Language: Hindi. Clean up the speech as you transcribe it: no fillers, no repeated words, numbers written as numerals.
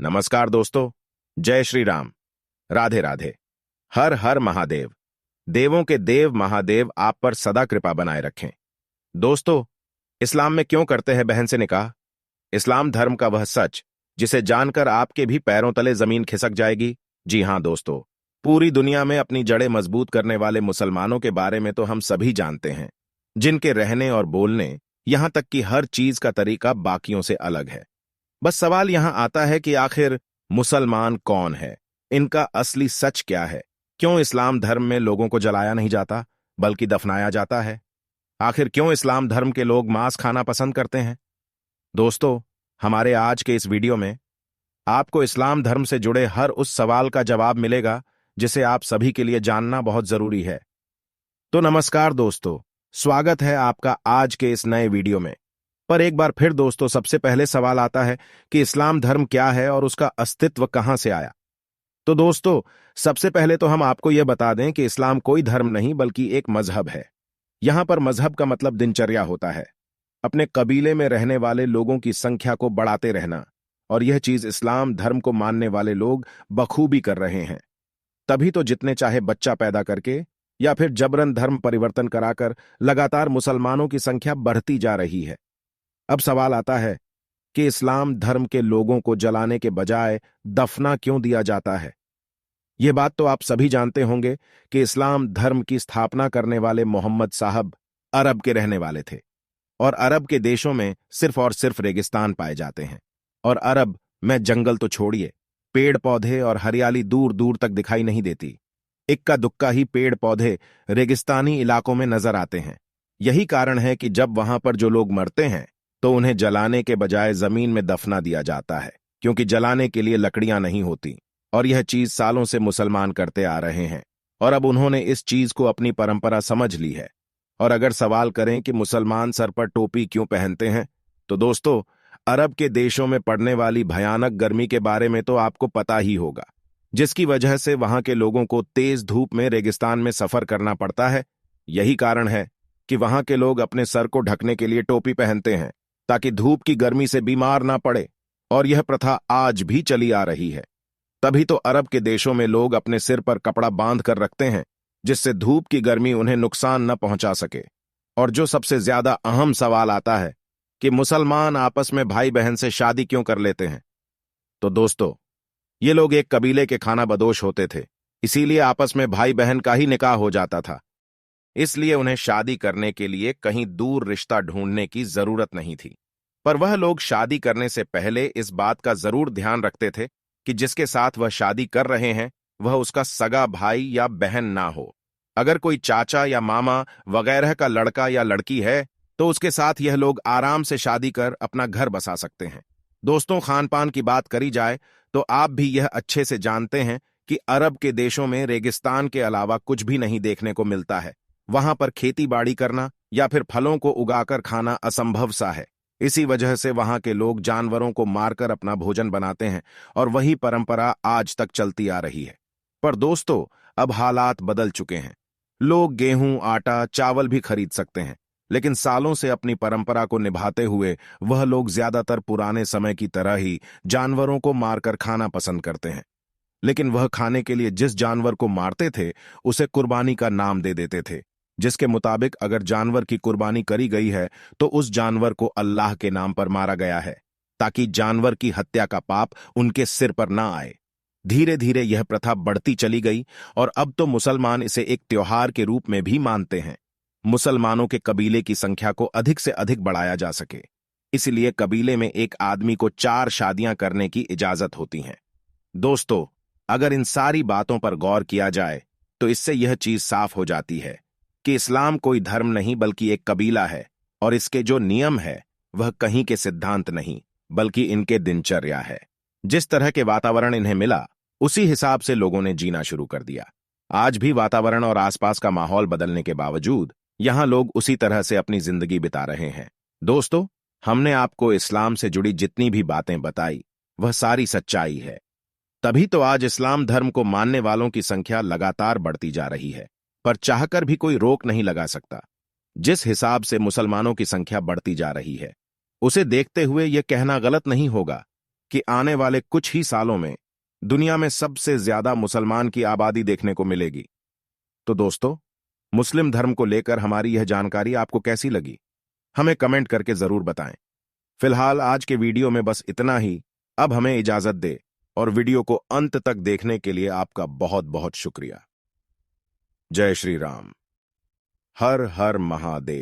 नमस्कार दोस्तों। जय श्री राम। राधे राधे। हर हर महादेव। देवों के देव महादेव आप पर सदा कृपा बनाए रखें। दोस्तों, इस्लाम में क्यों करते हैं बहन से निकाह? इस्लाम धर्म का वह सच जिसे जानकर आपके भी पैरों तले जमीन खिसक जाएगी। जी हां दोस्तों, पूरी दुनिया में अपनी जड़ें मजबूत करने वाले मुसलमानों के बारे में तो हम सभी जानते हैं, जिनके रहने और बोलने, यहां तक कि हर चीज का तरीका बाकियों से अलग है। बस सवाल यहां आता है कि आखिर मुसलमान कौन है, इनका असली सच क्या है? क्यों इस्लाम धर्म में लोगों को जलाया नहीं जाता बल्कि दफनाया जाता है? आखिर क्यों इस्लाम धर्म के लोग मांस खाना पसंद करते हैं? दोस्तों, हमारे आज के इस वीडियो में आपको इस्लाम धर्म से जुड़े हर उस सवाल का जवाब मिलेगा जिसे आप सभी के लिए जानना बहुत जरूरी है। तो नमस्कार दोस्तों, स्वागत है आपका आज के इस नए वीडियो में। पर एक बार फिर दोस्तों, सबसे पहले सवाल आता है कि इस्लाम धर्म क्या है और उसका अस्तित्व कहां से आया। तो दोस्तों, सबसे पहले तो हम आपको यह बता दें कि इस्लाम कोई धर्म नहीं बल्कि एक मजहब है। यहां पर मजहब का मतलब दिनचर्या होता है, अपने कबीले में रहने वाले लोगों की संख्या को बढ़ाते रहना, और यह चीज इस्लाम धर्म को मानने वाले लोग बखूबी कर रहे हैं। तभी तो जितने चाहे बच्चा पैदा करके या फिर जबरन धर्म परिवर्तन कराकर लगातार मुसलमानों की संख्या बढ़ती जा रही है। अब सवाल आता है कि इस्लाम धर्म के लोगों को जलाने के बजाय दफना क्यों दिया जाता है। यह बात तो आप सभी जानते होंगे कि इस्लाम धर्म की स्थापना करने वाले मोहम्मद साहब अरब के रहने वाले थे, और अरब के देशों में सिर्फ और सिर्फ रेगिस्तान पाए जाते हैं। और अरब में जंगल तो छोड़िए, पेड़ पौधे और हरियाली दूर दूर तक दिखाई नहीं देती। इक्का दुक्का ही पेड़ पौधे रेगिस्तानी इलाकों में नजर आते हैं। यही कारण है कि जब वहां पर जो लोग मरते हैं तो उन्हें जलाने के बजाय जमीन में दफना दिया जाता है, क्योंकि जलाने के लिए लकड़ियां नहीं होती। और यह चीज सालों से मुसलमान करते आ रहे हैं, और अब उन्होंने इस चीज को अपनी परंपरा समझ ली है। और अगर सवाल करें कि मुसलमान सर पर टोपी क्यों पहनते हैं, तो दोस्तों, अरब के देशों में पड़ने वाली भयानक गर्मी के बारे में तो आपको पता ही होगा, जिसकी वजह से वहां के लोगों को तेज धूप में रेगिस्तान में सफर करना पड़ता है। यही कारण है कि वहां के लोग अपने सर को ढकने के लिए टोपी पहनते हैं, ताकि धूप की गर्मी से बीमार ना पड़े। और यह प्रथा आज भी चली आ रही है। तभी तो अरब के देशों में लोग अपने सिर पर कपड़ा बांध कर रखते हैं, जिससे धूप की गर्मी उन्हें नुकसान न पहुंचा सके। और जो सबसे ज्यादा अहम सवाल आता है कि मुसलमान आपस में भाई बहन से शादी क्यों कर लेते हैं, तो दोस्तों, ये लोग एक कबीले के खाना बदोश होते थे, इसीलिए आपस में भाई बहन का ही निकाह हो जाता था। इसलिए उन्हें शादी करने के लिए कहीं दूर रिश्ता ढूंढने की जरूरत नहीं थी। पर वह लोग शादी करने से पहले इस बात का जरूर ध्यान रखते थे कि जिसके साथ वह शादी कर रहे हैं वह उसका सगा भाई या बहन ना हो। अगर कोई चाचा या मामा वगैरह का लड़का या लड़की है तो उसके साथ यह लोग आराम से शादी कर अपना घर बसा सकते हैं। दोस्तों, खान पान की बात करी जाए तो आप भी यह अच्छे से जानते हैं कि अरब के देशों में रेगिस्तान के अलावा कुछ भी नहीं देखने को मिलता है। वहां पर खेती बाड़ी करना या फिर फलों को उगाकर खाना असंभव सा है। इसी वजह से वहां के लोग जानवरों को मारकर अपना भोजन बनाते हैं, और वही परंपरा आज तक चलती आ रही है। पर दोस्तों, अब हालात बदल चुके हैं। लोग गेहूं, आटा, चावल भी खरीद सकते हैं, लेकिन सालों से अपनी परंपरा को निभाते हुए वह लोग ज्यादातर पुराने समय की तरह ही जानवरों को मारकर खाना पसंद करते हैं। लेकिन वह खाने के लिए जिस जानवर को मारते थे उसे कुर्बानी का नाम दे देते थे, जिसके मुताबिक अगर जानवर की कुर्बानी करी गई है तो उस जानवर को अल्लाह के नाम पर मारा गया है, ताकि जानवर की हत्या का पाप उनके सिर पर ना आए। धीरे धीरे यह प्रथा बढ़ती चली गई, और अब तो मुसलमान इसे एक त्योहार के रूप में भी मानते हैं। मुसलमानों के कबीले की संख्या को अधिक से अधिक बढ़ाया जा सके, इसलिए कबीले में एक आदमी को 4 शादियां करने की इजाजत होती है। दोस्तों, अगर इन सारी बातों पर गौर किया जाए तो इससे यह चीज साफ हो जाती है कि इस्लाम कोई धर्म नहीं बल्कि एक कबीला है, और इसके जो नियम है वह कहीं के सिद्धांत नहीं बल्कि इनके दिनचर्या है। जिस तरह के वातावरण इन्हें मिला उसी हिसाब से लोगों ने जीना शुरू कर दिया। आज भी वातावरण और आसपास का माहौल बदलने के बावजूद यहां लोग उसी तरह से अपनी जिंदगी बिता रहे हैं। दोस्तों, हमने आपको इस्लाम से जुड़ी जितनी भी बातें बताई वह सारी सच्चाई है। तभी तो आज इस्लाम धर्म को मानने वालों की संख्या लगातार बढ़ती जा रही है, पर चाहकर भी कोई रोक नहीं लगा सकता। जिस हिसाब से मुसलमानों की संख्या बढ़ती जा रही है, उसे देखते हुए यह कहना गलत नहीं होगा कि आने वाले कुछ ही सालों में दुनिया में सबसे ज्यादा मुसलमान की आबादी देखने को मिलेगी। तो दोस्तों, मुस्लिम धर्म को लेकर हमारी यह जानकारी आपको कैसी लगी, हमें कमेंट करके जरूर बताएं। फिलहाल आज के वीडियो में बस इतना ही। अब हमें इजाजत दे और वीडियो को अंत तक देखने के लिए आपका बहुत बहुत शुक्रिया। जय श्री राम। हर हर महादेव।